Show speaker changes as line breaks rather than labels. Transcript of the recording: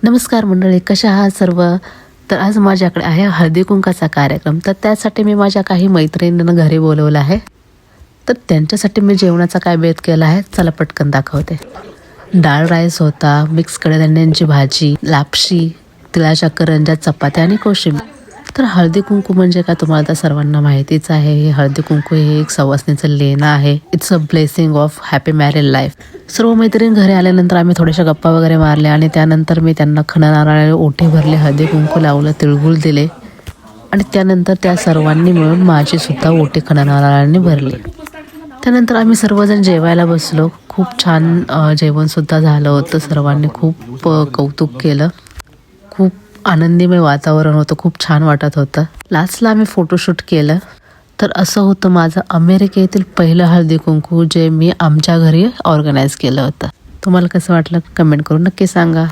नमस्कार मंडळी, कशा आहात सर्व? तर आज माझ्याकडे आहे हळदी कुंकाचा कार्यक्रम. तर त्यासाठी मी माझ्या काही मैत्रिणींना घरी बोलवलं आहे. तर त्यांच्यासाठी मी जेवणाचा काय बेत केला आहे चला पटकन दाखवते. डाळ राईस होता, मिक्स कडधान्यांची भाजी, लापशी, तिळाच्या करंज्या, चपात्या आणि कोशिंबीर. तर हळदी कुंकू म्हणजे काय तुम्हाला तर सर्वांना माहितीच आहे. हे हळदी कुंकू हे एक सवासणीचं लेणं आहे. It's a blessing of happy married life. सर्व मैत्रीण घरी आल्यानंतर आम्ही थोड्याशा गप्पा वगैरे मारल्या आणि त्यानंतर मी त्यांना खणनारळाने ओठी भरले, हळदी कुंकू लावलं, तिळगुळ दिले आणि त्यानंतर त्या सर्वांनी मिळून माझी सुद्धा ओठी खणनारळाने भरली. त्यानंतर आम्ही सर्वजण जेवायला बसलो. खूप छान जेवणसुद्धा झालं होतं. सर्वांनी खूप कौतुक केलं. खूप आनंदीमय वातावरण होतं. खूप छान वाटत होतं. लास्टला आम्ही फोटोशूट केलं. तर असं होतं माझं अमेरिकेतील पहिलं हळदी कुंकू जे मी आमच्या घरी ऑर्गनाईज केलं होतं. तुम्हाला कसं वाटलं कमेंट करून नक्की सांगा.